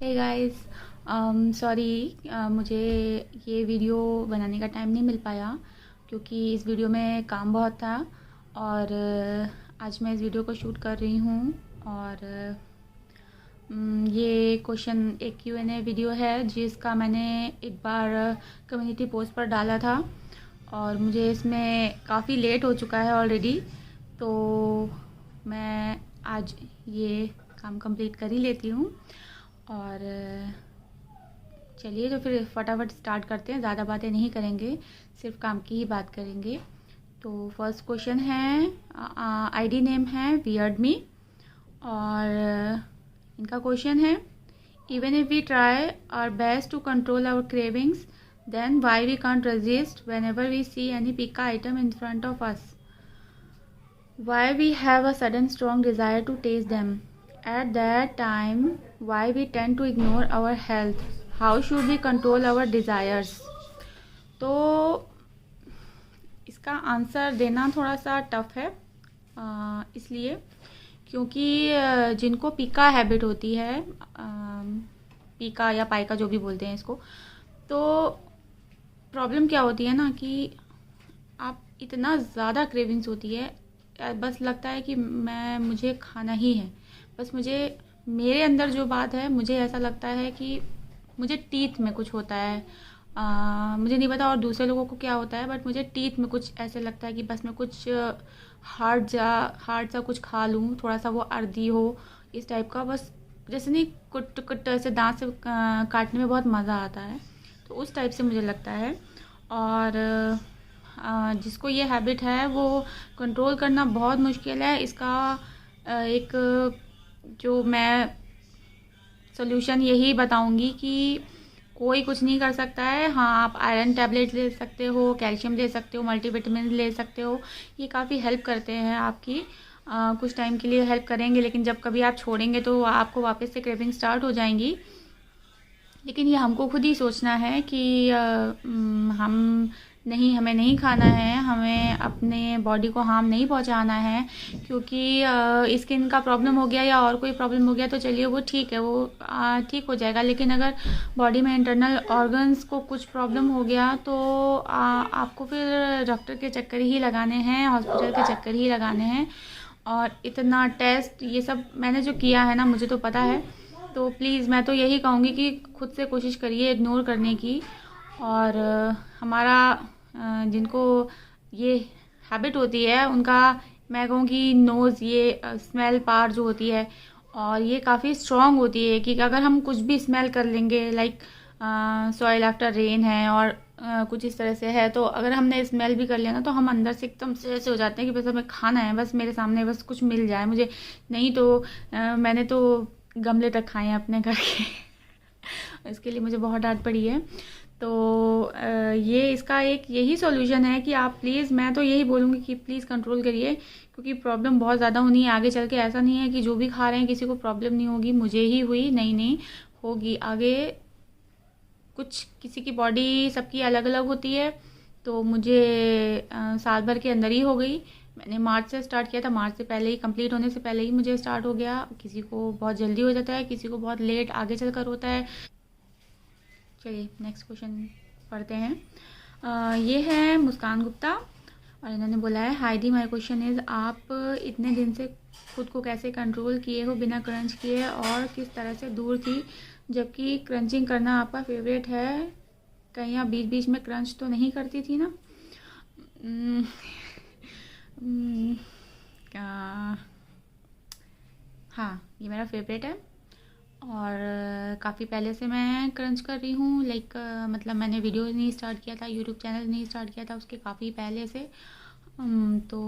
Hey guys, sorry, मुझे ये video बनाने का टाइम नहीं मिल पाया क्योंकि इस वीडियो में काम बहुत था। और आज मैं इस वीडियो को शूट कर रही हूँ। और ये क्वेश्चन एक Q&A वीडियो है जिसका मैंने एक बार कम्युनिटी पोस्ट पर डाला था और मुझे इसमें काफ़ी लेट हो चुका है ऑलरेडी। तो मैं आज ये काम कंप्लीट कर ही लेती हूँ। और चलिए तो फिर फटाफट स्टार्ट करते हैं, ज़्यादा बातें नहीं करेंगे, सिर्फ काम की ही बात करेंगे। तो फर्स्ट क्वेश्चन है, आईडी नेम है वियर्ड मी। और इनका क्वेश्चन है, even if we try our best to control our cravings then why we can't resist whenever we see any pica item in front of us, why we have a sudden strong desire to taste them at that time, why we tend to ignore our health, how should we control our desires। तो इसका answer देना थोड़ा सा tough है, इसलिए क्योंकि जिनको पीका हैबिट होती है, पीका या पाइका जो भी बोलते हैं इसको, तो प्रॉब्लम क्या होती है ना कि आप इतना ज़्यादा क्रेविंग्स होती है, बस लगता है कि मुझे खाना ही है। बस मेरे अंदर जो बात है, मुझे ऐसा लगता है कि मुझे टीथ में कुछ होता है। मुझे नहीं पता और दूसरे लोगों को क्या होता है, बट मुझे टीथ में कुछ ऐसे लगता है कि बस मैं कुछ हार्ड सा कुछ खा लूँ, थोड़ा सा वो अर्दी हो इस टाइप का, बस जैसे नहीं कुट कुट ऐसे दांत से काटने में बहुत मज़ा आता है, तो उस टाइप से मुझे लगता है। और जिसको ये हैबिट है वो कंट्रोल करना बहुत मुश्किल है। इसका एक जो मैं सोल्यूशन यही बताऊंगी कि कोई कुछ नहीं कर सकता है। हाँ, आप आयरन टैबलेट ले सकते हो, कैल्शियम ले सकते हो, मल्टीविटामिन ले सकते हो, ये काफ़ी हेल्प करते हैं आपकी। कुछ टाइम के लिए हेल्प करेंगे, लेकिन जब कभी आप छोड़ेंगे तो आपको वापस से क्रेविंग स्टार्ट हो जाएंगी। लेकिन ये हमको खुद ही सोचना है कि हमें नहीं खाना है, हमें अपने बॉडी को हार्म नहीं पहुंचाना है। क्योंकि स्किन का प्रॉब्लम हो गया या और कोई प्रॉब्लम हो गया तो चलिए वो ठीक है, वो ठीक हो जाएगा। लेकिन अगर बॉडी में इंटरनल ऑर्गन्स को कुछ प्रॉब्लम हो गया तो आपको फिर डॉक्टर के चक्कर ही लगाने हैं, हॉस्पिटल के चक्कर ही लगाने हैं। और इतना टेस्ट ये सब मैंने जो किया है ना, मुझे तो पता है। तो प्लीज़ मैं तो यही कहूँगी कि खुद से कोशिश करिए इग्नोर करने की। और हमारा जिनको ये हैबिट होती है उनका मैं कहूँगी नोज़, ये स्मेल पावर जो होती है, और ये काफ़ी स्ट्रॉन्ग होती है कि अगर हम कुछ भी स्मेल कर लेंगे, लाइक सॉइल आफ्टर रेन है और कुछ इस तरह से है, तो अगर हमने स्मेल भी कर लिया ना तो हम अंदर से एकदम से ऐसे हो जाते हैं कि बस हमें खाना है, बस मेरे सामने बस कुछ मिल जाए मुझे। नहीं तो मैंने तो गमले तक खाए हैं अपने घर के इसके लिए मुझे बहुत डांट पड़ी है। तो ये इसका एक यही सॉल्यूशन है कि आप प्लीज़, मैं तो यही बोलूँगी कि प्लीज़ कंट्रोल करिए, क्योंकि प्रॉब्लम बहुत ज़्यादा होनी है आगे चल के। ऐसा नहीं है कि जो भी खा रहे हैं किसी को प्रॉब्लम नहीं होगी, मुझे ही हुई, नहीं होगी आगे। कुछ किसी की बॉडी सबकी अलग अलग होती है, तो मुझे साल भर के अंदर ही हो गई। मैंने मार्च से स्टार्ट किया था, मार्च से पहले ही, कंप्लीट होने से पहले ही मुझे स्टार्ट हो गया। किसी को बहुत जल्दी हो जाता है, किसी को बहुत लेट आगे चलकर होता है। चलिए नेक्स्ट क्वेश्चन पढ़ते हैं। ये है मुस्कान गुप्ता और इन्होंने बोला है, हाय दी, माय क्वेश्चन इज़, आप इतने दिन से खुद को कैसे कंट्रोल किए हो बिना क्रंच किए, और किस तरह से दूर थी जबकि क्रंचिंग करना आपका फेवरेट है? कहीं आप बीच बीच में क्रंच तो नहीं करती थी ना? हाँ, ये मेरा फेवरेट है और काफ़ी पहले से मैं क्रंच कर रही हूँ। लाइक मतलब मैंने वीडियो नहीं स्टार्ट किया था, यूट्यूब चैनल नहीं स्टार्ट किया था उसके काफ़ी पहले से। तो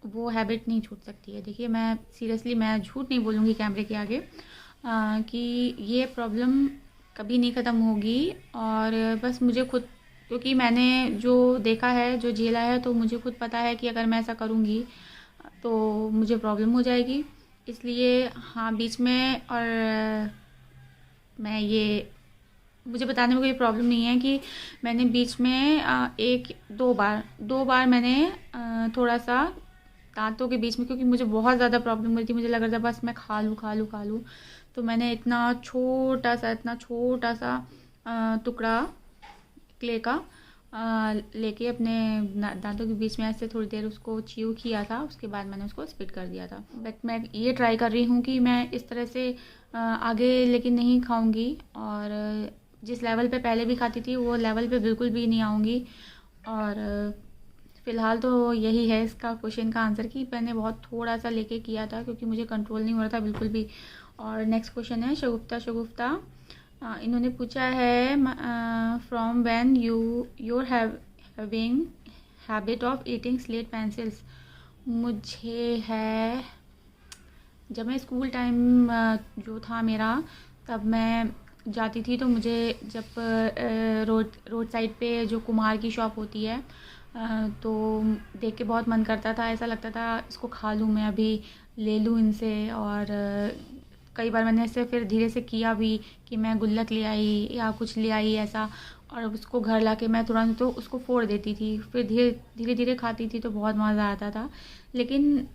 वो हैबिट नहीं छूट सकती है। देखिए, मैं सीरियसली मैं झूठ नहीं बोलूँगी कैमरे के आगे कि ये प्रॉब्लम कभी नहीं ख़त्म होगी। और बस मुझे खुद, क्योंकि मैंने जो देखा है, जो झेला है, तो मुझे खुद पता है कि अगर मैं ऐसा करूँगी तो मुझे प्रॉब्लम हो जाएगी। इसलिए हाँ, बीच में, और मैं ये, मुझे बताने में कोई प्रॉब्लम नहीं है कि मैंने बीच में दो बार मैंने थोड़ा सा दांतों के बीच में, क्योंकि मुझे बहुत ज़्यादा प्रॉब्लम हुई थी, मुझे लग रहा था बस मैं खा लूँ। तो मैंने इतना छोटा सा टुकड़ा क्ले का लेके अपने दांतों के बीच में ऐसे थोड़ी देर उसको च्यू किया था, उसके बाद मैंने उसको स्पिट कर दिया था। बट मैं ये ट्राई कर रही हूँ कि मैं इस तरह से आगे लेकिन नहीं खाऊंगी, और जिस लेवल पे पहले भी खाती थी वो लेवल पे बिल्कुल भी नहीं आऊँगी। और फ़िलहाल तो यही है इसका क्वेश्चन का आंसर कि मैंने बहुत थोड़ा सा लेके किया था क्योंकि मुझे कंट्रोल नहीं हो रहा था बिल्कुल भी। और नेक्स्ट क्वेश्चन है शगुफ्ता। इन्होंने पूछा है from when you're having habit of eating slate pencils. मुझे है जब मैं स्कूल टाइम जो था मेरा, तब मैं जाती थी तो मुझे जब रोड साइड पे जो कुम्हार की शॉप होती है तो देख के बहुत मन करता था, ऐसा लगता था इसको खा लूँ मैं, अभी ले लूँ इनसे। और कई बार मैंने ऐसे फिर धीरे से किया भी कि मैं गुल्लक ले आई या कुछ ले आई ऐसा, और उसको घर लाके मैं तुरंत तो उसको फोड़ देती थी, फिर धीरे धीरे खाती थी तो बहुत मज़ा आता था। लेकिन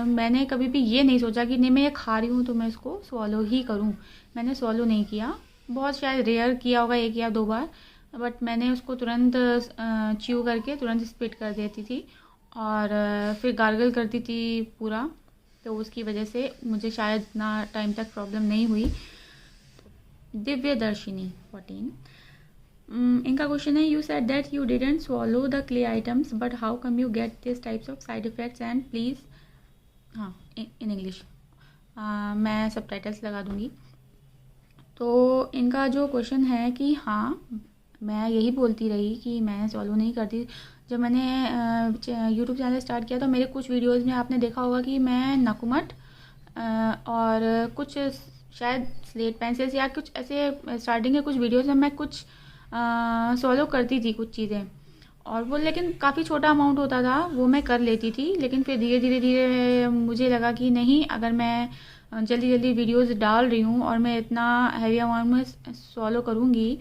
मैंने कभी भी ये नहीं सोचा कि नहीं मैं ये खा रही हूँ तो मैं इसको स्वॉलो ही करूँ। मैंने स्वॉलो नहीं किया, बहुत शायद रेयर किया होगा 1 या 2 बार, बट मैंने उसको तुरंत च्यू करके तुरंत स्पिट कर देती थी और फिर गार्गल करती थी पूरा, तो उसकी वजह से मुझे शायद इतना टाइम तक प्रॉब्लम नहीं हुई। दिव्यदर्शिनी 14, इनका क्वेश्चन है you said that you didn't swallow the clay items but how come you get this types of side effects and please, हाँ इन इंग्लिश, मैं सबटाइटल्स लगा दूँगी। तो इनका जो क्वेश्चन है कि हाँ मैं यही बोलती रही कि मैं स्वॉलो नहीं करती। जब मैंने यूट्यूब चैनल स्टार्ट किया तो मेरे कुछ वीडियोस में आपने देखा होगा कि मैं नकुमट और कुछ शायद स्लेट पेंसिल्स या कुछ ऐसे स्टार्टिंग के कुछ वीडियोस में मैं कुछ स्वॉलो करती थी कुछ चीज़ें, और वो लेकिन काफ़ी छोटा अमाउंट होता था, वो मैं कर लेती थी। लेकिन फिर धीरे धीरे मुझे लगा कि नहीं, अगर मैं जल्दी जल्दी वीडियोस डाल रही हूँ और मैं इतना हैवी अमाउंट में स्वॉलो करूँगी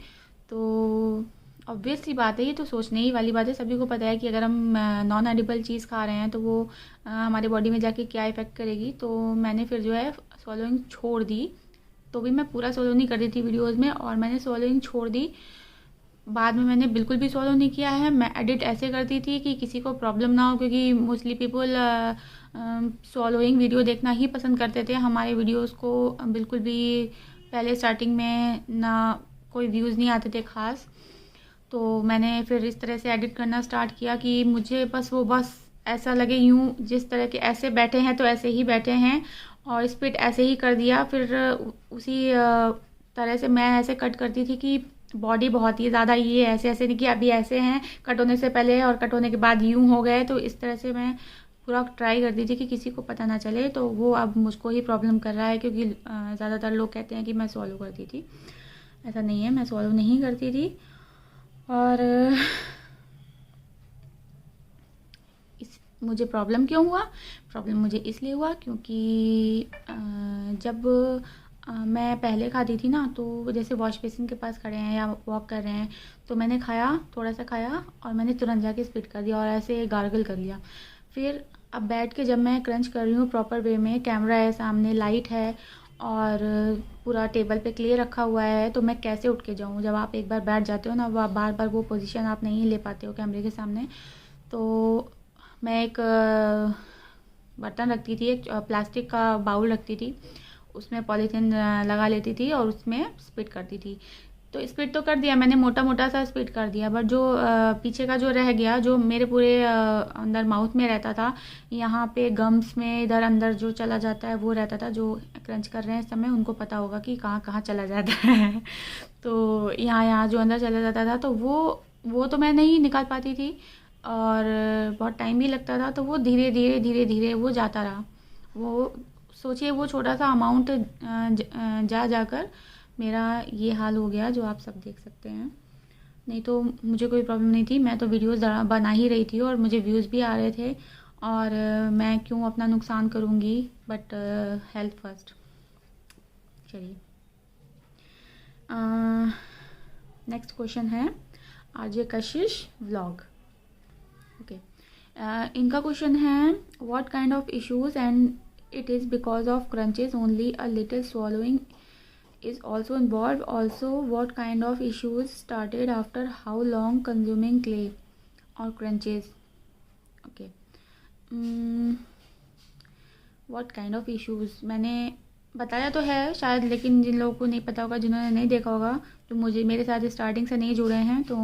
तो ऑब्वियस सी बात है, ये तो सोचने ही वाली बात है। सभी को पता है कि अगर हम नॉन एडिबल चीज़ खा रहे हैं तो वो हमारे बॉडी में जाके क्या इफ़ेक्ट करेगी। तो मैंने फिर जो है स्वॉलोइंग छोड़ दी, तो भी मैं पूरा स्वॉलो नहीं कर रही थी वीडियोज़ में, और मैंने स्वॉलोइंग छोड़ दी। बाद में मैंने बिल्कुल भी स्वॉलो नहीं किया है। मैं एडिट ऐसे करती थी कि किसी को प्रॉब्लम ना हो, क्योंकि मोस्टली पीपल स्वॉलोइंग वीडियो देखना ही पसंद करते थे। हमारे वीडियोस को बिल्कुल भी पहले स्टार्टिंग में ना कोई व्यूज़ नहीं आते थे ख़ास। तो मैंने फिर इस तरह से एडिट करना स्टार्ट किया कि मुझे बस ऐसा लगे यूँ जिस तरह के ऐसे बैठे हैं तो ऐसे ही बैठे हैं, और स्पिट ऐसे ही कर दिया। फिर उसी तरह से मैं ऐसे कट करती थी कि बॉडी बहुत ही ज़्यादा ये ऐसे नहीं कि अभी ऐसे हैं कट होने से पहले और कट होने के बाद यूँ हो गए। तो इस तरह से मैं पूरा ट्राई करती थी कि किसी को पता ना चले। तो वो अब मुझको ही प्रॉब्लम कर रहा है, क्योंकि ज़्यादातर लोग कहते हैं कि मैं स्वॉलो करती थी। ऐसा नहीं है, मैं स्वॉलो नहीं करती थी। और मुझे प्रॉब्लम क्यों हुआ? प्रॉब्लम मुझे इसलिए हुआ क्योंकि जब मैं पहले खाती थी ना, तो जैसे वॉश बेसिन के पास खड़े हैं या वॉक कर रहे हैं तो मैंने खाया, थोड़ा सा खाया और मैंने तुरंत जाके स्पिट कर दिया और ऐसे गार्गल कर लिया। फिर अब बैठ के जब मैं क्रंच कर रही हूँ प्रॉपर वे में, कैमरा है सामने, लाइट है और पूरा टेबल पे क्ले रखा हुआ है, तो मैं कैसे उठ के जाऊँ? जब आप एक बार बैठ जाते हो ना, बार बार वो पोजीशन आप नहीं ले पाते हो कैमरे के सामने। तो मैं एक बर्तन रखती थी, एक प्लास्टिक का बाउल रखती थी, उसमें पॉलीथीन लगा लेती थी और उसमें स्पिट करती थी। तो स्पिट तो कर दिया मैंने, मोटा मोटा सा स्पिट कर दिया, बट जो पीछे का जो रह गया, जो मेरे पूरे अंदर माउथ में रहता था, यहाँ पे गम्स में इधर अंदर जो चला जाता है वो रहता था। जो क्रंच कर रहे हैं इस समय उनको पता होगा कि कहाँ कहाँ चला जाता है। तो यहाँ जो अंदर चला जाता था, तो वो तो मैं नहीं निकाल पाती थी और बहुत टाइम भी लगता था। तो वो धीरे धीरे वो जाता रहा। वो सोचिए, वो छोटा सा अमाउंट जाकर मेरा ये हाल हो गया जो आप सब देख सकते हैं। नहीं तो मुझे कोई प्रॉब्लम नहीं थी, मैं तो वीडियोस बना ही रही थी और मुझे व्यूज़ भी आ रहे थे, और मैं क्यों अपना नुकसान करूँगी, बट हेल्थ फर्स्ट। चलिए, नेक्स्ट क्वेश्चन है आरजे कशिश व्लॉग। ओके, इनका क्वेश्चन है what kind of issues and it is because of crunches only, a little swallowing is also involved. Also, what kind of issues started after how long consuming clay or crunches? Okay. What kind of issues, मैंने बताया तो है शायद, लेकिन जिन लोगों को नहीं पता होगा, जिन्होंने नहीं देखा होगा, तो मुझे मेरे साथ स्टार्टिंग से नहीं जुड़े हैं, तो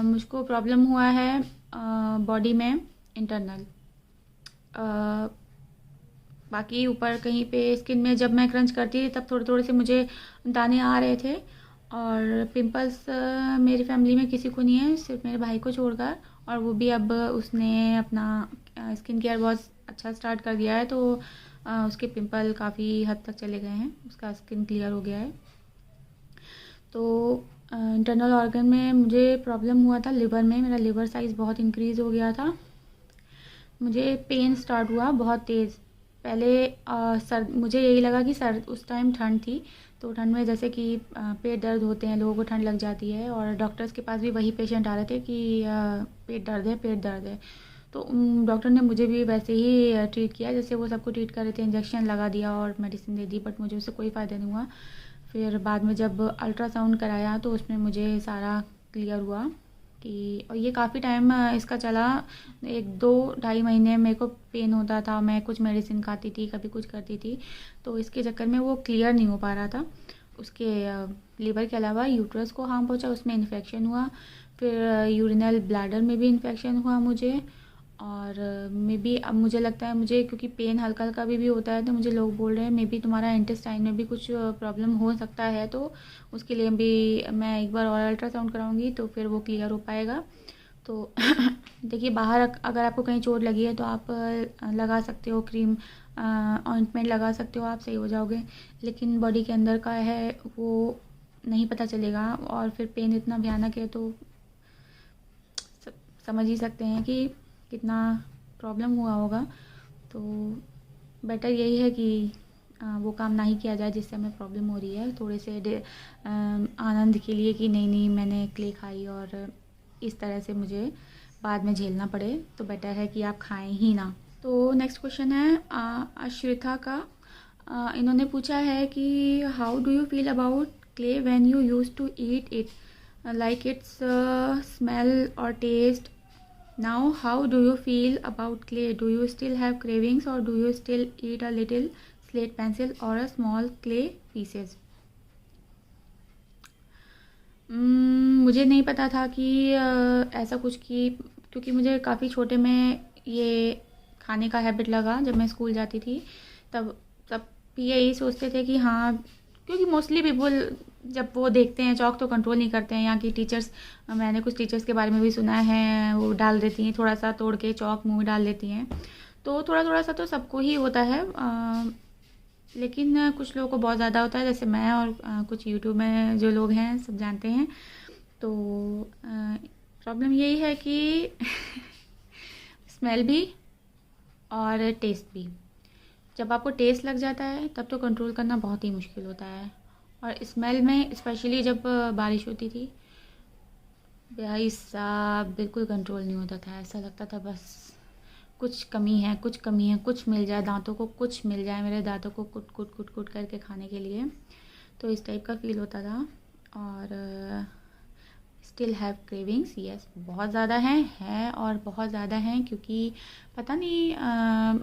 मुझको प्रॉब्लम हुआ है बॉडी में इंटरनल। बाकी ऊपर कहीं पे स्किन में जब मैं क्रंच करती थी तब थोड़े थोड़े से मुझे दाने आ रहे थे। और पिंपल्स मेरी फैमिली में किसी को नहीं है, सिर्फ मेरे भाई को छोड़कर, और वो भी अब उसने अपना स्किन केयर बहुत अच्छा स्टार्ट कर दिया है, तो उसके पिंपल काफ़ी हद तक चले गए हैं, उसका स्किन क्लियर हो गया है। तो इंटरनल ऑर्गन में मुझे प्रॉब्लम हुआ था लिवर में, मेरा लिवर साइज़ बहुत इंक्रीज़ हो गया था। मुझे पेन स्टार्ट हुआ बहुत तेज़। पहले सर मुझे यही लगा कि सर उस टाइम ठंड थी, तो ठंड में जैसे कि पेट दर्द होते हैं, लोगों को ठंड लग जाती है, और डॉक्टर्स के पास भी वही पेशेंट आ रहे थे कि पेट दर्द है, पेट दर्द है। तो डॉक्टर ने मुझे भी वैसे ही ट्रीट किया जैसे वो सबको ट्रीट कर रहे थे, इंजेक्शन लगा दिया और मेडिसिन दे दी, बट मुझे उससे कोई फ़ायदा नहीं हुआ। फिर बाद में जब अल्ट्रासाउंड कराया तो उसमें मुझे सारा क्लियर हुआ कि, और ये काफ़ी टाइम इसका चला, 1-2-2.5 महीने मेरे को पेन होता था, मैं कुछ मेडिसिन खाती थी, कभी कुछ करती थी, तो इसके चक्कर में वो क्लियर नहीं हो पा रहा था। उसके लीवर के अलावा यूट्रस को हार्म पहुंचा, उसमें इन्फेक्शन हुआ, फिर यूरिनल ब्लैडर में भी इन्फेक्शन हुआ मुझे, और मे बी अब मुझे लगता है, मुझे क्योंकि पेन हल्का हल्का भी होता है, तो मुझे लोग बोल रहे हैं मे बी तुम्हारा इंटेस्टाइन में भी कुछ प्रॉब्लम हो सकता है, तो उसके लिए भी मैं एक बार और अल्ट्रासाउंड कराऊंगी तो फिर वो क्लियर हो पाएगा। तो देखिए, बाहर अगर आपको कहीं चोट लगी है तो आप लगा सकते हो क्रीम, ऑइंटमेंट लगा सकते हो, आप सही हो जाओगे, लेकिन बॉडी के अंदर का है वो नहीं पता चलेगा, और फिर पेन इतना भयानक है, तो समझ ही सकते हैं कि कितना प्रॉब्लम हुआ होगा। तो बेटर यही है कि वो काम ना ही किया जाए जिससे हमें प्रॉब्लम हो रही है, थोड़े से आनंद के लिए कि नहीं नहीं मैंने क्ले खाई और इस तरह से मुझे बाद में झेलना पड़े, तो बेटर है कि आप खाएं ही ना। तो नेक्स्ट क्वेश्चन है अश्रिता का। इन्होंने पूछा है कि how do you feel about clay when you used to eat it, like its smell or taste. Now, how do you feel about clay? Do you still have cravings, or do you still eat a little slate pencil or a small clay pieces? मुझे नहीं पता था कि ऐसा कुछ, कि क्योंकि मुझे काफ़ी छोटे में ये खाने का हैबिट लगा, जब मैं स्कूल जाती थी तब सब भी यही सोचते थे कि हाँ, क्योंकि मोस्टली पीपल जब वो देखते हैं चौक तो कंट्रोल नहीं करते हैं। यहाँ की टीचर्स, मैंने कुछ टीचर्स के बारे में भी सुना है, वो डाल देती हैं थोड़ा सा तोड़ के चौक मुँह में डाल देती हैं, तो थोड़ा थोड़ा सा तो सबको ही होता है, लेकिन कुछ लोगों को बहुत ज़्यादा होता है, जैसे मैं और कुछ यूट्यूब में जो लोग हैं सब जानते हैं। तो प्रॉब्लम यही है कि स्मेल भी और टेस्ट भी, जब आपको टेस्ट लग जाता है तब तो कंट्रोल करना बहुत ही मुश्किल होता है, और स्मेल में स्पेशली जब बारिश होती थी, भाई साहब बिल्कुल कंट्रोल नहीं होता था, ऐसा लगता था बस कुछ कमी है, कुछ कमी है, कुछ मिल जाए दांतों को, कुछ मिल जाए मेरे दांतों को कुट कुट कुट कुट करके खाने के लिए, तो इस टाइप का फील होता था। और स्टिल हैव क्रेविंग्स, यस, बहुत ज़्यादा हैं और बहुत ज़्यादा हैं, क्योंकि पता नहीं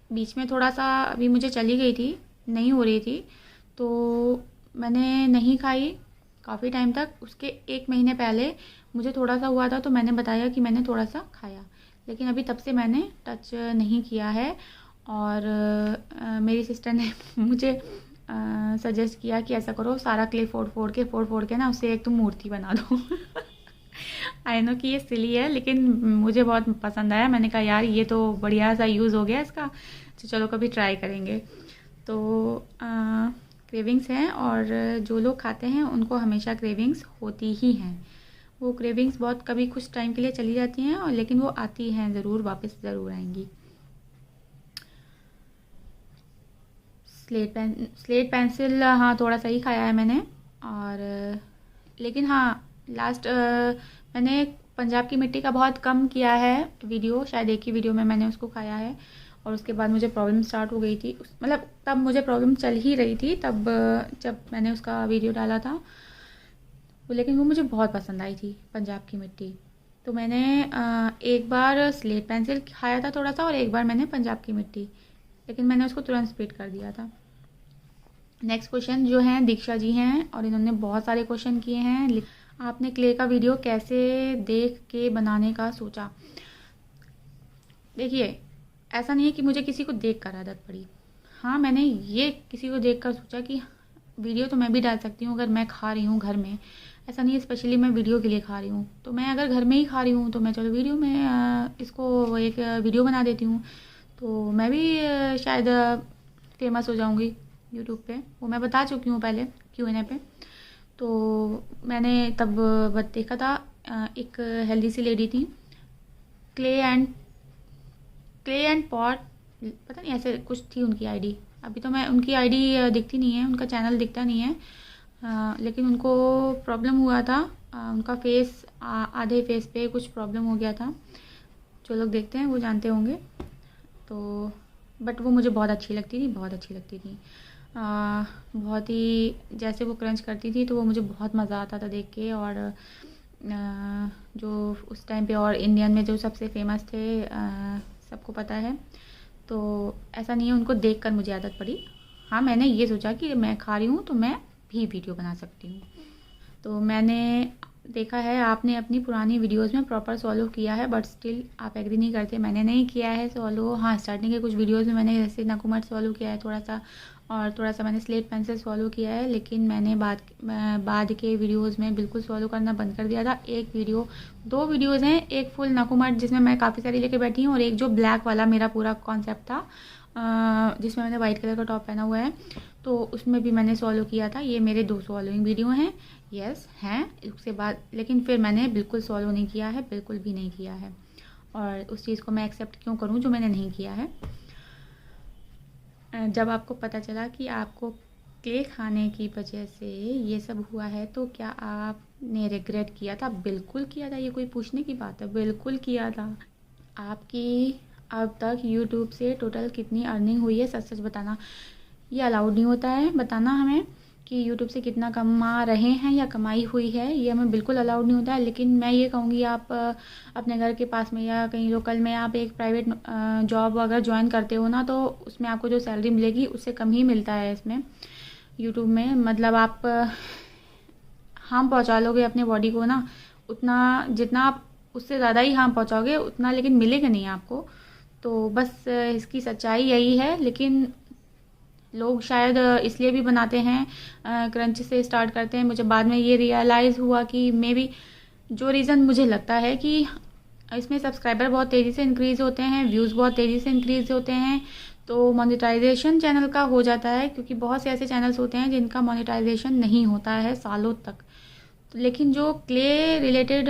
बीच में थोड़ा सा अभी मुझे चली गई थी, नहीं हो रही थी, तो मैंने नहीं खाई काफ़ी टाइम तक। उसके 1 महीने पहले मुझे थोड़ा सा हुआ था, तो मैंने बताया कि मैंने थोड़ा सा खाया, लेकिन अभी तब से मैंने टच नहीं किया है। और मेरी सिस्टर ने मुझे सजेस्ट किया कि ऐसा करो, सारा क्ले फोड़ के ना उससे एक तुम मूर्ति बना दो। आई नो कि ये सिली है, लेकिन मुझे बहुत पसंद आया, मैंने कहा यार ये तो बढ़िया सा यूज़ हो गया इसका, तो चलो कभी ट्राई करेंगे। तो क्रेविंग्स हैं, और जो लोग खाते हैं उनको हमेशा क्रेविंग्स होती ही हैं। वो क्रेविंग्स बहुत कभी कुछ टाइम के लिए चली जाती हैं, और लेकिन वो आती हैं ज़रूर, वापस ज़रूर आएंगी। स्लेट पेंसिल, हाँ थोड़ा सा ही खाया है मैंने, और लेकिन हाँ लास्ट मैंने पंजाब की मिट्टी का बहुत कम किया है वीडियो, शायद एक ही वीडियो में मैंने उसको खाया है, और उसके बाद मुझे प्रॉब्लम स्टार्ट हो गई थी। मतलब तब मुझे प्रॉब्लम चल ही रही थी तब, जब मैंने उसका वीडियो डाला था लेकिन वो मुझे बहुत पसंद आई थी, पंजाब की मिट्टी। तो मैंने एक बार स्लेट पेंसिल खाया था थोड़ा सा, और एक बार मैंने पंजाब की मिट्टी, लेकिन मैंने उसको तुरंत स्प्लिट कर दिया था। नेक्स्ट क्वेश्चन जो है दीक्षा जी हैं, और इन्होंने बहुत सारे क्वेश्चन किए हैं। आपने क्ले का वीडियो कैसे देख के बनाने का सोचा? देखिए, ऐसा नहीं है कि मुझे किसी को देख कर आदत पड़ी। हाँ, मैंने ये किसी को देख कर सोचा कि वीडियो तो मैं भी डाल सकती हूँ अगर मैं खा रही हूँ घर में। ऐसा नहीं है स्पेशली मैं वीडियो के लिए खा रही हूँ, तो मैं अगर घर में ही खा रही हूँ तो मैं चलो वीडियो में इसको एक वीडियो बना देती हूँ, तो मैं भी शायद फेमस हो जाऊँगी यूट्यूब पे। वो मैं बता चुकी हूँ पहले Q&A पे। तो मैंने तब देखा था, एक हेल्दी सी लेडी थी, क्ले एंड पॉट, पता नहीं ऐसे कुछ थी उनकी आईडी। अभी तो मैं उनकी आईडी दिखती नहीं है, उनका चैनल दिखता नहीं है, लेकिन उनको प्रॉब्लम हुआ था, उनका फेस आधे फेस पे कुछ प्रॉब्लम हो गया था। जो लोग देखते हैं वो जानते होंगे। तो बट वो मुझे बहुत अच्छी लगती थी, बहुत अच्छी लगती थी। बहुत ही, जैसे वो क्रंच करती थी तो वो मुझे बहुत मज़ा आता था देख के। और जो उस टाइम पे और इंडियन में जो सबसे फेमस थे, सबको पता है। तो ऐसा नहीं है उनको देखकर मुझे आदत पड़ी। हाँ, मैंने ये सोचा कि मैं खा रही हूँ तो मैं भी वीडियो बना सकती हूँ। तो मैंने देखा है आपने अपनी पुरानी वीडियोस में प्रॉपर सॉल्व किया है, बट स्टिल आप एग्री नहीं करते। मैंने नहीं किया है सॉल्व। हाँ, स्टार्टिंग के कुछ वीडियोस में मैंने जैसे नकुमट सॉल्व किया है थोड़ा सा, और थोड़ा सा मैंने स्लेट पेंसिल सॉल्व किया है, लेकिन मैंने बाद के वीडियोस में बिल्कुल सॉल्व करना बंद कर दिया था। एक वीडियो, दो वीडियोस हैं, एक फुल नकुमट जिसमें मैं काफ़ी सारी लेके बैठी हूँ, और एक जो ब्लैक वाला मेरा पूरा कॉन्सेप्ट था, जिसमें मैंने वाइट कलर का टॉप पहना हुआ है, तो उसमें भी मैंने सॉल्व किया था। ये मेरे 2 सॉल्विंग वीडियो हैं, यस हैं। उसके बाद लेकिन फिर मैंने बिल्कुल सॉल्व नहीं किया है, बिल्कुल भी नहीं किया है। और उस चीज़ को मैं एक्सेप्ट क्यों करूं जो मैंने नहीं किया है। जब आपको पता चला कि आपको क्ले खाने की वजह से ये सब हुआ है, तो क्या आपने रिग्रेट किया था? बिल्कुल किया था, ये कोई पूछने की बात है, बिल्कुल किया था। आपकी अब तक यूट्यूब से टोटल कितनी अर्निंग हुई है, सच सच बताना। ये अलाउड नहीं होता है बताना हमें कि यूट्यूब से कितना कमा रहे हैं या कमाई हुई है, ये हमें बिल्कुल अलाउड नहीं होता है। लेकिन मैं ये कहूँगी, आप अपने घर के पास में या कहीं लोकल में आप एक प्राइवेट जॉब अगर ज्वाइन करते हो ना, तो उसमें आपको जो सैलरी मिलेगी उससे कम ही मिलता है इसमें यूट्यूब में। मतलब आप हार्म पहुँचा लोगे अपने बॉडी को ना, उतना जितना आप उससे ज़्यादा ही हार्म पहुँचाओगे उतना, लेकिन मिलेगा नहीं आपको। तो बस इसकी सच्चाई यही है। लेकिन लोग शायद इसलिए भी बनाते हैं, क्रंच से स्टार्ट करते हैं। मुझे बाद में ये रियलाइज़ हुआ कि मे बी जो रीज़न मुझे लगता है कि इसमें सब्सक्राइबर बहुत तेज़ी से इंक्रीज़ होते हैं, व्यूज़ बहुत तेज़ी से इंक्रीज़ होते हैं, तो मोनेटाइजेशन चैनल का हो जाता है। क्योंकि बहुत से ऐसे चैनल्स होते हैं जिनका मोनेटाइजेशन नहीं होता है सालों तक, लेकिन जो क्ले रिलेटेड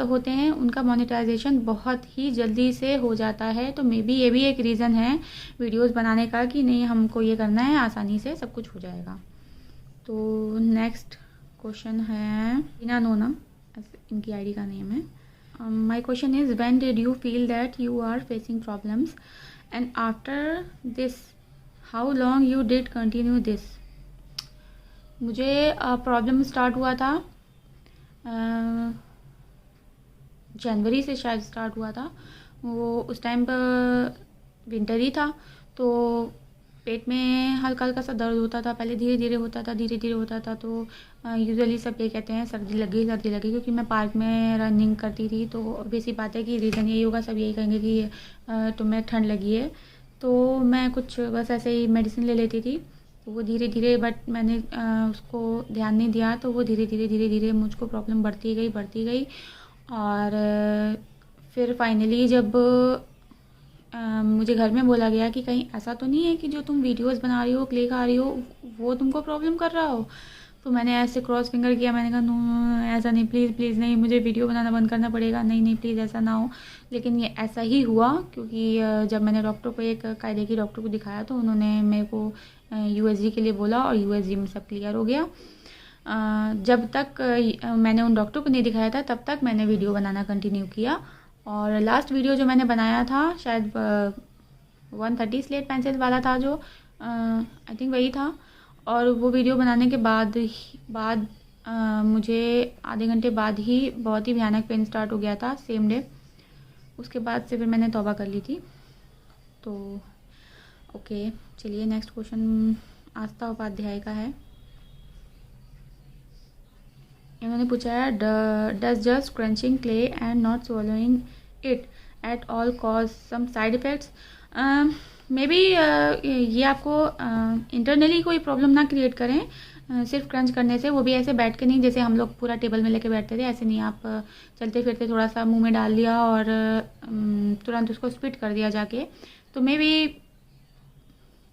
होते हैं उनका मोनेटाइजेशन बहुत ही जल्दी से हो जाता है। तो मे बी ये भी एक रीज़न है वीडियोस बनाने का कि नहीं, हमको ये करना है, आसानी से सब कुछ हो जाएगा। तो नेक्स्ट क्वेश्चन है टीना नोना, इनकी आईडी का नेम है। My question is, when did you feel that you are facing problems and after this how long you did continue this? मुझे प्रॉब्लम स्टार्ट हुआ था जनवरी से शायद स्टार्ट हुआ था। वो उस टाइम पर विंटर ही था, तो पेट में हल्का हल्का सा दर्द होता था। पहले धीरे धीरे होता था, धीरे धीरे होता था। तो यूजुअली सब ये कहते हैं सर्दी लगी, सर्दी लगी, क्योंकि मैं पार्क में रनिंग करती थी। तो ऑब्वियसली बात है कि रीज़न यही होगा, सब यही कहेंगे कि तुम्हें ठंड लगी है। तो मैं कुछ बस ऐसे ही मेडिसिन ले लेती थी। तो वो धीरे धीरे, बट मैंने उसको ध्यान नहीं दिया, तो वो धीरे धीरे मुझको प्रॉब्लम बढ़ती गई। और फिर फाइनली जब मुझे घर में बोला गया कि कहीं ऐसा तो नहीं है कि जो तुम वीडियोस बना रही हो, क्ले खा रही हो, वो तुमको प्रॉब्लम कर रहा हो। तो मैंने ऐसे क्रॉस फिंगर किया, मैंने कहा नो, ऐसा नहीं, प्लीज़ प्लीज़ नहीं, मुझे वीडियो बनाना बंद करना पड़ेगा, नहीं नहीं प्लीज़ ऐसा ना हो। लेकिन ये ऐसा ही हुआ, क्योंकि जब मैंने डॉक्टर को, एक कायदे की डॉक्टर को दिखाया, तो उन्होंने मेरे को USG के लिए बोला, और USG में सब क्लियर हो गया। जब तक मैंने उन डॉक्टर को नहीं दिखाया था, तब तक मैंने वीडियो बनाना कंटिन्यू किया। और लास्ट वीडियो जो मैंने बनाया था शायद 130 स्लेट पेंसिल वाला था जो, आई थिंक वही था। और वो वीडियो बनाने के बाद मुझे आधे घंटे बाद ही बहुत ही भयानक पेन स्टार्ट हो गया था, सेम डे। उसके बाद से फिर मैंने तौबा कर ली थी। तो ओके, चलिए नेक्स्ट क्वेश्चन आस्था उपाध्याय का है। इन्होंने पूछा है, does just crunching clay and not swallowing it at all cause some side effects? May be ये आपको इंटरनली कोई प्रॉब्लम ना क्रिएट करें सिर्फ क्रंच करने से, वो भी ऐसे बैठ के नहीं जैसे हम लोग पूरा टेबल में लेके बैठते थे, ऐसे नहीं। आप चलते फिरते थोड़ा सा मुंह में डाल दिया और तुरंत उसको स्पिट कर दिया जाके, तो मे बी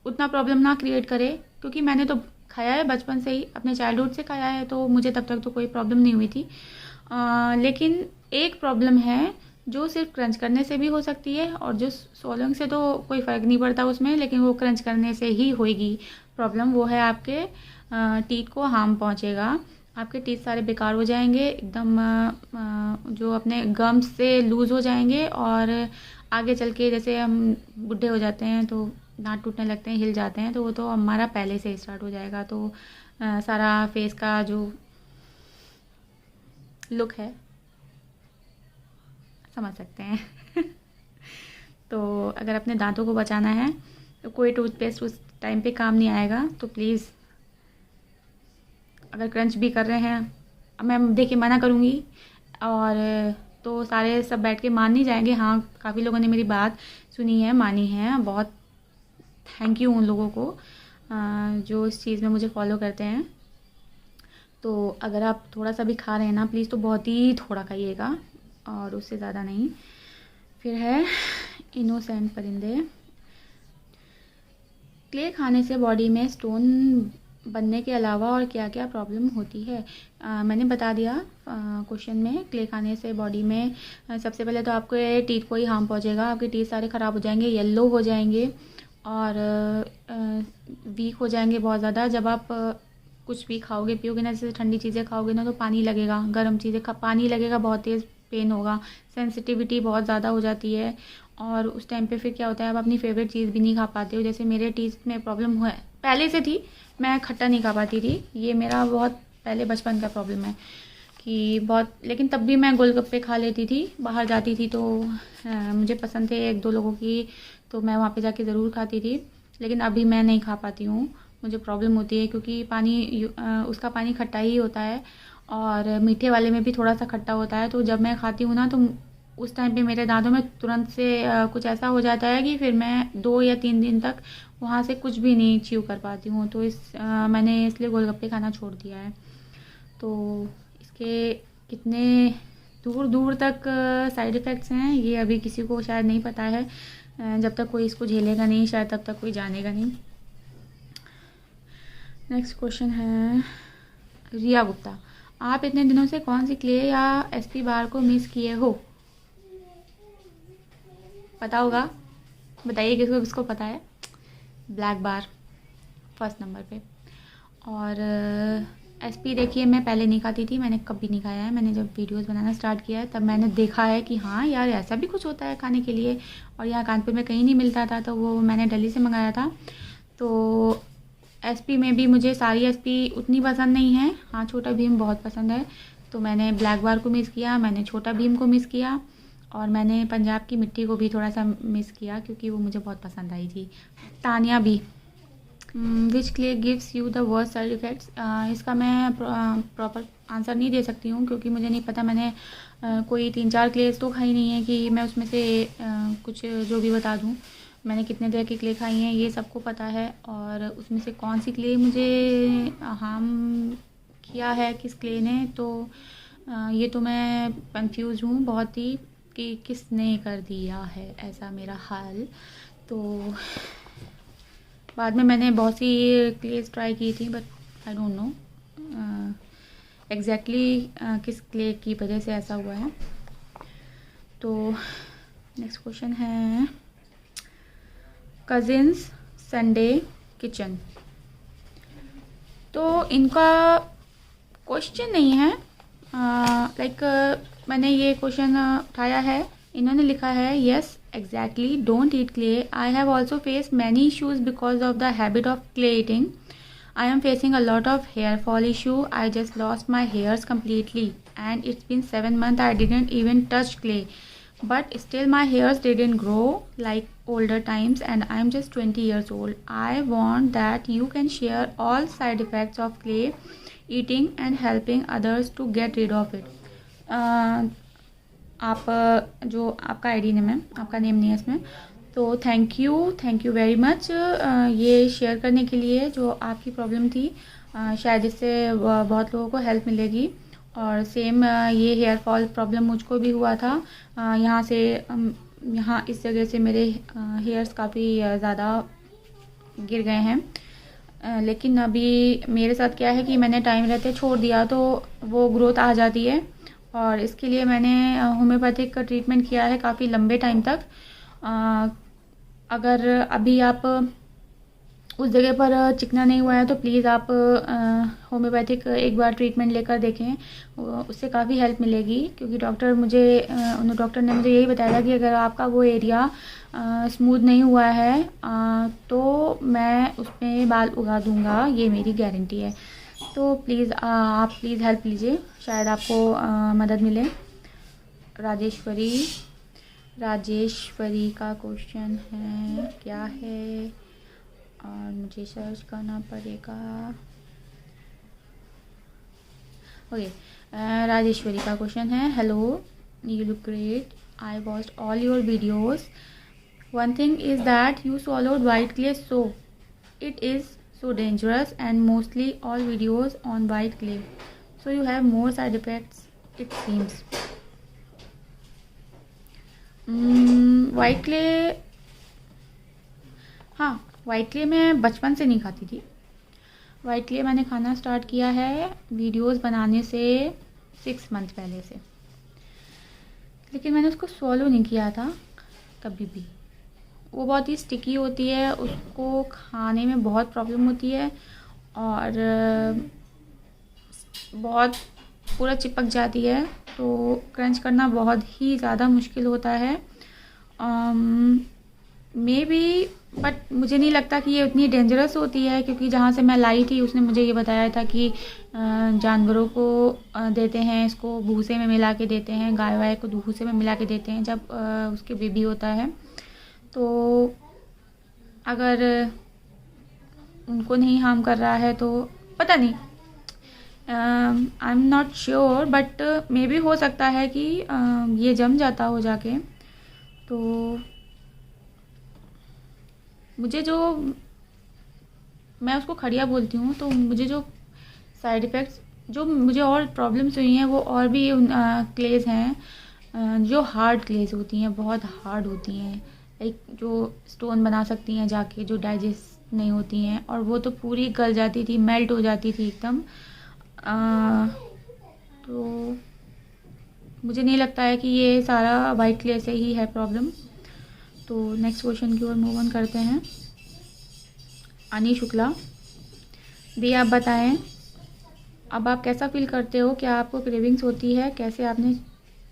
उतना प्रॉब्लम ना क्रिएट करे। क्योंकि मैंने तो खाया है बचपन से ही, अपने चाइल्डहुड से खाया है, तो मुझे तब तक तो कोई प्रॉब्लम नहीं हुई थी। लेकिन एक प्रॉब्लम है जो सिर्फ क्रंच करने से भी हो सकती है, और जो swallowing से तो कोई फ़र्क नहीं पड़ता उसमें, लेकिन वो क्रंच करने से ही होएगी प्रॉब्लम। वो है आपके टीथ को हार्म पहुंचेगा, आपके टीथ सारे बेकार हो जाएंगे एकदम, जो अपने गम्स से लूज़ हो जाएंगे, और आगे चल के जैसे हम बुढ़े हो जाते हैं तो दांत टूटने लगते हैं, हिल जाते हैं, तो वो तो हमारा पहले से स्टार्ट हो जाएगा। तो सारा फेस का जो लुक है समझ सकते हैं। तो अगर अपने दांतों को बचाना है तो कोई टूथपेस्ट उस टाइम पे काम नहीं आएगा। तो प्लीज़ अगर क्रंच भी कर रहे हैं, मैं देखिए मना करूँगी, और तो सारे सब बैठ के मान नहीं जाएंगे। हाँ, काफ़ी लोगों ने मेरी बात सुनी है, मानी है, बहुत थैंक यू उन लोगों को जो इस चीज़ में मुझे फॉलो करते हैं। तो अगर आप थोड़ा सा भी खा रहे हैं ना, प्लीज़ तो बहुत ही थोड़ा खाइएगा, और उससे ज़्यादा नहीं। फिर है इनोसेंट परिंदे, क्ले खाने से बॉडी में स्टोन बनने के अलावा और क्या क्या प्रॉब्लम होती है? मैंने बता दिया क्वेश्चन में। क्ले खाने से बॉडी में सबसे पहले तो आपके टीथ को ही हार्म पहुंचेगा, आपके टीथ सारे ख़राब हो जाएंगे, येलो हो जाएंगे, और वीक हो जाएंगे बहुत ज़्यादा। जब आप कुछ भी खाओगे पियोगे ना, जैसे ठंडी चीज़ें खाओगे ना, तो पानी लगेगा, गर्म चीज़ें पानी लगेगा, बहुत तेज़ पेन होगा, सेंसिटिविटी बहुत ज़्यादा हो जाती है, और उस टाइम पे फिर क्या होता है, आप अपनी फेवरेट चीज़ भी नहीं खा पाते हो। जैसे मेरे टीथ में प्रॉब्लम हुआ है, पहले से थी, मैं खट्टा नहीं खा पाती थी, ये मेरा बहुत पहले बचपन का प्रॉब्लम है कि बहुत, लेकिन तब भी मैं गोलगप्पे खा लेती थी, बाहर जाती थी तो मुझे पसंद थे एक दो लोगों की, तो मैं वहाँ पे जाके ज़रूर खाती थी। लेकिन अभी मैं नहीं खा पाती हूँ, मुझे प्रॉब्लम होती है, क्योंकि उसका पानी खट्टा ही होता है, और मीठे वाले में भी थोड़ा सा खट्टा होता है। तो जब मैं खाती हूँ ना, तो उस टाइम पे मेरे दांतों में तुरंत से कुछ ऐसा हो जाता है कि फिर मैं 2 या 3 दिन तक वहाँ से कुछ भी नहीं च्यू कर पाती हूँ। तो मैंने इसलिए गोलगप्पे खाना छोड़ दिया है। तो इसके कितने दूर दूर तक साइड इफ़ेक्ट्स हैं ये अभी किसी को शायद नहीं पता है। जब तक कोई इसको झेलेगा नहीं, शायद तब तक कोई जानेगा नहीं। नेक्स्ट क्वेश्चन है रिया गुप्ता, आप इतने दिनों से कौन सी क्ले या एसपी बार को मिस किए हो? पता होगा, बताइए किसको किसको पता है। ब्लैक बार फर्स्ट नंबर पे, और एसपी देखिए मैं पहले नहीं खाती थी, मैंने कभी नहीं खाया है। मैंने जब वीडियोस बनाना स्टार्ट किया है तब मैंने देखा है कि हाँ यार ऐसा भी कुछ होता है खाने के लिए, और यहाँ कानपुर में कहीं नहीं मिलता था, तो वो मैंने दिल्ली से मंगाया था। तो एसपी में भी मुझे सारी एसपी उतनी पसंद नहीं है, हाँ छोटा भीम बहुत पसंद है। तो मैंने ब्लैक बार को मिस किया, मैंने छोटा भीम को मिस किया, और मैंने पंजाब की मिट्टी को भी थोड़ा सा मिस किया क्योंकि वो मुझे बहुत पसंद आई थी। तानिया भी, which clay gives you the worst side effects? इसका मैं प्रॉपर आंसर नहीं दे सकती हूँ क्योंकि मुझे नहीं पता। मैंने कोई 3-4 क्लेस तो खाई नहीं है कि मैं उसमें से कुछ जो भी बता दूँ। मैंने कितने तरह की क्ले खाई हैं ये सबको पता है, और उसमें से कौन सी क्ले मुझे हार्म किया है किस क्ले ने, तो ये तो मैं कंफ्यूज हूँ बहुत ही कि किसने कर दिया है ऐसा मेरा हाल। तो बाद में मैंने बहुत सी क्लेस ट्राई की थी, but I don't know exactly किस क्ले की वजह से ऐसा हुआ है। तो नेक्स्ट क्वेश्चन है कजिन्स संडे किचन। तो इनका क्वेश्चन नहीं है, लाइक मैंने ये क्वेश्चन उठाया है, इन्होंने लिखा है yes exactly, don't eat clay. I have also faced many issues because of the habit of clay eating. I am facing a lot of hair fall issue. I just lost my hairs completely, and it's been 7 months I didn't even touch clay. But still my hairs didn't grow like older times, and I'm just 20 years old. I want that you can share all side effects of clay eating and helping others to get rid of it. आप जो आपका ID name है, आपका name नहीं है इसमें, तो thank you very much ये शेयर करने के लिए जो आपकी प्रॉब्लम थी। शायद इससे बहुत लोगों को हेल्प मिलेगी। और सेम ये हेयर फॉल प्रॉब्लम मुझको भी हुआ था। यहाँ से यहाँ इस जगह से मेरे हेयर्स काफ़ी ज़्यादा गिर गए हैं। लेकिन अभी मेरे साथ क्या है कि मैंने टाइम रहते छोड़ दिया तो वो ग्रोथ आ जाती है, और इसके लिए मैंने होम्योपैथिक का ट्रीटमेंट किया है काफ़ी लंबे टाइम तक। अगर अभी आप उस जगह पर चिकना नहीं हुआ है तो प्लीज़ आप होम्योपैथिक एक बार ट्रीटमेंट लेकर देखें, उससे काफ़ी हेल्प मिलेगी। क्योंकि डॉक्टर ने मुझे यही बताया था कि अगर आपका वो एरिया स्मूथ नहीं हुआ है तो मैं उसमें बाल उगा दूंगा, ये मेरी गारंटी है। तो प्लीज़ आप हेल्प लीजिए, शायद आपको मदद मिले। राजेश्वरी का क्वेश्चन है क्या है, और मुझे सर्च करना पड़ेगा। ओके, राजेश्वरी का क्वेश्चन है, hello you look great, I watched all your videos, one thing is that you swallowed white clay, so it is so dangerous and mostly all videos on white clay, so you have more side effects it seems. White clay, हाँ white clay मैं बचपन से नहीं खाती थी। White clay मैंने खाना start किया है वीडियोस बनाने से 6 मंथ पहले से, लेकिन मैंने उसको सॉल्व नहीं किया था कभी भी। वो बहुत ही स्टिकी होती है, उसको खाने में बहुत प्रॉब्लम होती है और बहुत पूरा चिपक जाती है, तो क्रंच करना बहुत ही ज़्यादा मुश्किल होता है। मे बी, बट मुझे नहीं लगता कि ये उतनी डेंजरस होती है, क्योंकि जहाँ से मैं लाई थी उसने मुझे ये बताया था कि जानवरों को देते हैं, इसको भूसे में मिला के देते हैं, गाय वाय को भूसे में मिला के देते हैं जब उसके बेबी होता है। तो अगर उनको नहीं हार्म कर रहा है तो पता नहीं, I am not sure, but may be हो सकता है कि ये जम जाता हो जाके। तो मुझे जो, मैं उसको खड़िया बोलती हूँ, तो मुझे जो साइड इफ़ेक्ट्स, जो मुझे और प्रॉब्लम्स हुई हैं वो और भी क्लेज़ हैं जो हार्ड क्लेज़ होती हैं, बहुत हार्ड होती हैं, लाइक जो स्टोन बना सकती हैं जाके, जो डाइजेस्ट नहीं होती हैं, और वो तो पूरी गल जाती थी, मेल्ट हो जाती थी एकदम। तो मुझे नहीं लगता है कि ये सारा वाइट क्ले से ही है प्रॉब्लम। तो नेक्स्ट क्वेश्चन की ओर मूव ऑन करते हैं। अनी शुक्ला दी, आप बताएं अब आप कैसा फील करते हो, क्या आपको क्रेविंग्स होती है, कैसे आपने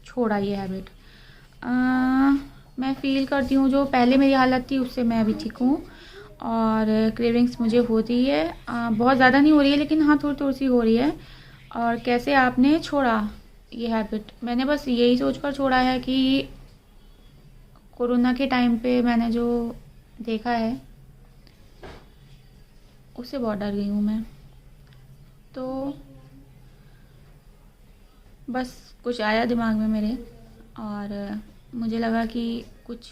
छोड़ा ये हैबिट? मैं फील करती हूँ जो पहले मेरी हालत थी उससे मैं अभी ठीक हूँ, और क्रेविंग्स मुझे होती है, बहुत ज़्यादा नहीं हो रही है, लेकिन हाँ थोड़ी थोड़ी सी हो रही है। और कैसे आपने छोड़ा ये हैबिट? मैंने बस यही सोचकर छोड़ा है कि कोरोना के टाइम पे मैंने जो देखा है उससे बहुत डर गई हूँ मैं। तो बस कुछ आया दिमाग में मेरे, और मुझे लगा कि कुछ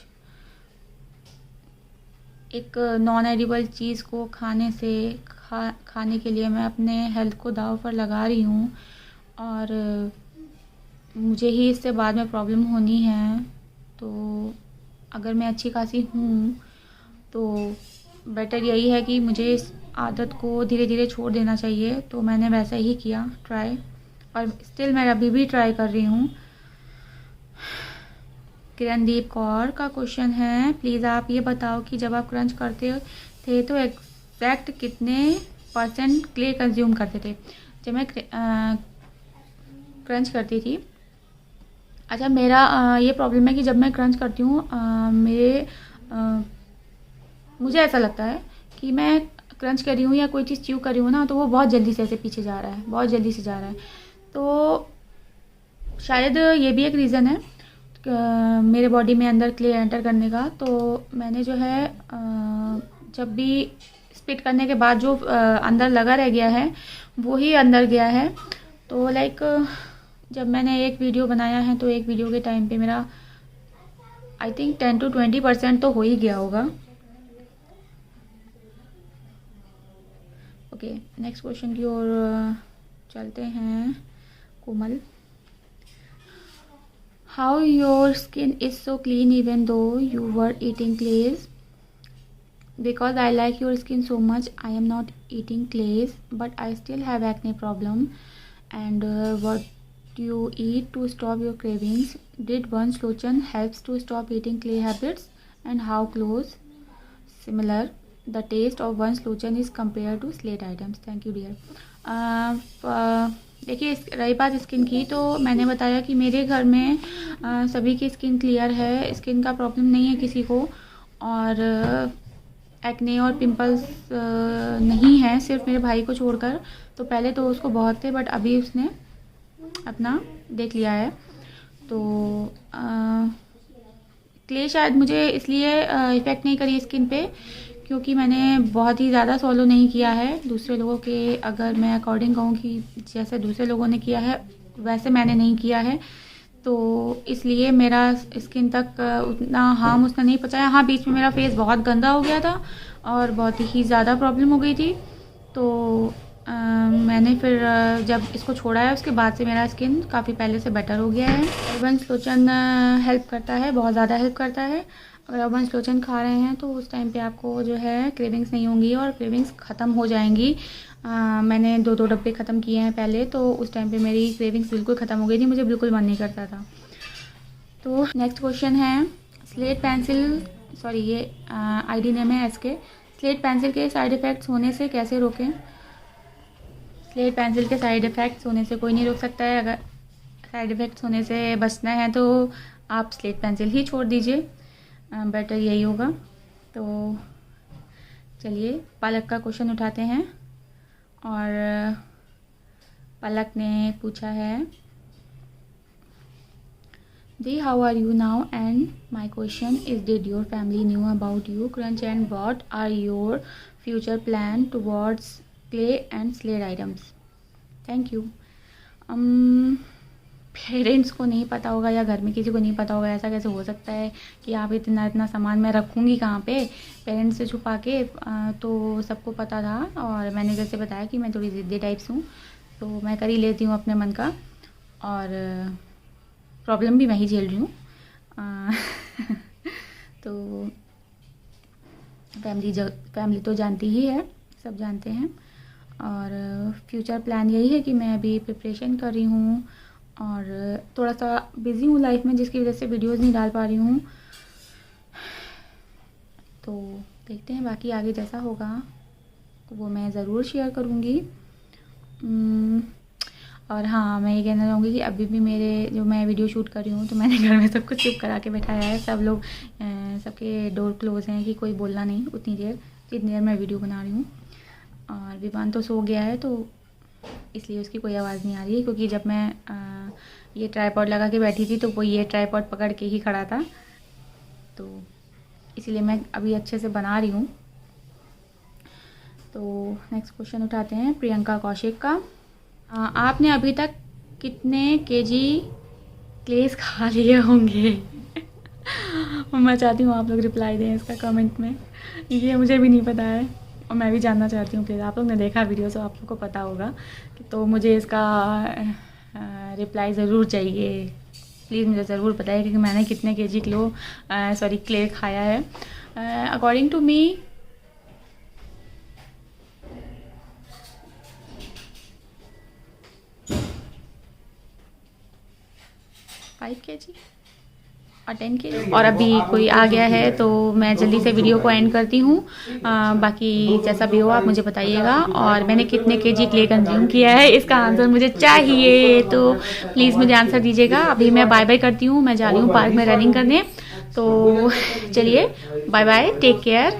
एक नॉन एडिबल चीज़ को खाने से खाने के लिए मैं अपने हेल्थ को दांव पर लगा रही हूँ, और मुझे ही इससे बाद में प्रॉब्लम होनी है। तो अगर मैं अच्छी खासी हूँ तो बेटर यही है कि मुझे इस आदत को धीरे धीरे छोड़ देना चाहिए। तो मैंने वैसा ही किया ट्राई, और स्टिल मैं अभी भी ट्राई कर रही हूँ। किरणदीप कौर का क्वेश्चन है, प्लीज़ आप ये बताओ कि जब आप क्रंच करते थे तो एग्जैक्ट कितने % क्ले कंज्यूम करते थे? जब मैं क्रंच करती थी अच्छा, मेरा ये प्रॉब्लम है कि जब मैं क्रंच करती हूँ अ, मुझे ऐसा लगता है कि मैं क्रंच कर रही हूँ या कोई चीज़ च्यू कर रही हूँ ना, तो वो बहुत जल्दी से ऐसे पीछे जा रहा है, बहुत जल्दी से जा रहा है। तो शायद ये भी एक रीज़न है मेरे बॉडी में अंदर क्ले एंटर करने का। तो मैंने जो है जब भी स्पिट करने के बाद जो अंदर लगा रह गया है वो ही अंदर गया है। तो लाइक जब मैंने एक वीडियो बनाया है तो एक वीडियो के टाइम पे मेरा आई थिंक 10 to 20% तो हो ही गया होगा। ओके, नेक्स्ट क्वेश्चन की ओर चलते हैं। Komal, how your skin is so clean even though you were eating clays? Because I like your skin so much, I am not eating clays, but I still have acne problem. And what you eat to stop your cravings? Did Vansh Lochan helps to stop eating clay habits? And how close similar the taste of Vansh Lochan is compared to slate items? Thank you dear. देखिए, रही बात skin की, तो मैंने बताया कि मेरे घर में सभी की स्किन क्लियर है, स्किन का प्रॉब्लम नहीं है किसी को। और एक्ने और पिंपल्स नहीं है, सिर्फ मेरे भाई को छोड़कर। तो पहले तो उसको बहुत थे, बट अभी उसने अपना देख लिया है। तो क्ले शायद मुझे इसलिए इफ़ेक्ट नहीं करी स्किन पे क्योंकि मैंने बहुत ही ज़्यादा फॉलो नहीं किया है दूसरे लोगों के। अगर मैं अकॉर्डिंग कहूँ कि जैसे दूसरे लोगों ने किया है वैसे मैंने नहीं किया है, तो इसलिए मेरा स्किन तक उतना हार्म उसने नहीं पहुँचाया। हाँ, बीच में मेरा फेस बहुत गंदा हो गया था और बहुत ही ज़्यादा प्रॉब्लम हो गई थी। तो मैंने फिर जब इसको छोड़ा है उसके बाद से मेरा स्किन काफ़ी पहले से बेटर हो गया है। वंश लोचन हेल्प करता है, बहुत ज़्यादा हेल्प करता है। अगर आप वंश लोचन खा रहे हैं तो उस टाइम पे आपको जो है क्रेविंग्स नहीं होंगी और क्रेविंग्स ख़त्म हो जाएंगी। मैंने 2 डब्बे ख़त्म किए हैं पहले, तो उस टाइम पे मेरी क्रेविंग्स बिल्कुल ख़त्म हो गई थी, मुझे बिल्कुल मन नहीं करता था। तो नेक्स्ट क्वेश्चन है, स्लेट पेंसिल, सॉरी ये आईडी नेम है एसके। स्लेट पेंसिल के साइड इफ़ेक्ट्स होने से कैसे रोकें? स्लेट पेंसिल के साइड इफ़ेक्ट्स होने से कोई नहीं रोक सकता है। अगर साइड इफ़ेक्ट्स होने से बचना है तो आप स्लेट पेंसिल ही छोड़ दीजिए, बेटर यही होगा। तो चलिए पलक का क्वेश्चन उठाते हैं। और पलक ने पूछा है, दी how are you now and my question is did your family knew about you crunch and what are your future plan towards clay and slate items? Thank you. Parents को नहीं पता होगा या घर में किसी को नहीं पता होगा, ऐसा कैसे हो सकता है कि आप इतना इतना सामान मैं रखूँगी कहाँ पे पेरेंट्स से छुपा के? तो सबको पता था। और मैंने जैसे बताया कि मैं थोड़ी ज़िद्दी टाइप्स हूँ, तो मैं कर ही लेती हूँ अपने मन का, और प्रॉब्लम भी मैं ही झेल रही हूँ। तो फैमिली तो जानती ही है, सब जानते हैं। और फ्यूचर प्लान यही है कि मैं अभी प्रिपरेशन कर रही हूँ और थोड़ा सा बिज़ी हूँ लाइफ में, जिसकी वजह से वीडियोस नहीं डाल पा रही हूँ। तो देखते हैं बाकी आगे जैसा होगा वो मैं ज़रूर शेयर करूँगी। और हाँ, मैं ये कहना चाहूँगी कि अभी भी मेरे जो मैं वीडियो शूट कर रही हूँ तो मैंने घर में सबको चुप करा के बैठाया है। सब लोग सबके डोर क्लोज हैं कि कोई बोलना नहीं उतनी देर जितनी देर मैं वीडियो बना रही हूँ। और विवान तो सो गया है, तो इसलिए उसकी कोई आवाज़ नहीं आ रही है, क्योंकि जब मैं ये ट्राइपॉड लगा के बैठी थी तो वो ये ट्राइपॉड पकड़ के ही खड़ा था, तो इसीलिए मैं अभी अच्छे से बना रही हूँ। तो नेक्स्ट क्वेश्चन उठाते हैं प्रियंका कौशिक का। आपने अभी तक कितने केजी क्लेस खा लिए होंगे? मैं चाहती हूँ आप लोग रिप्लाई दें इसका कमेंट में, ये मुझे भी नहीं पता है और मैं भी जानना चाहती हूँ। प्लीज़ आप लोग ने देखा वीडियो तो आप लोग को पता होगा, तो मुझे इसका रिप्लाई ज़रूर चाहिए। प्लीज़ मुझे ज़रूर बताइए कि मैंने कितने केजी क्ले खाया है। According to me 5 kg। और 10 के, और अभी कोई आ गया है तो मैं जल्दी से वीडियो को एंड करती हूँ। बाकी जैसा भी हो आप मुझे बताइएगा, और मैंने कितने केजी क्ले कंज्यूम किया है इसका आंसर मुझे चाहिए, तो प्लीज़ मुझे आंसर दीजिएगा। अभी मैं बाय बाय करती हूँ, मैं जा रही हूँ पार्क में रनिंग करने। तो चलिए बाय बाय, टेक केयर।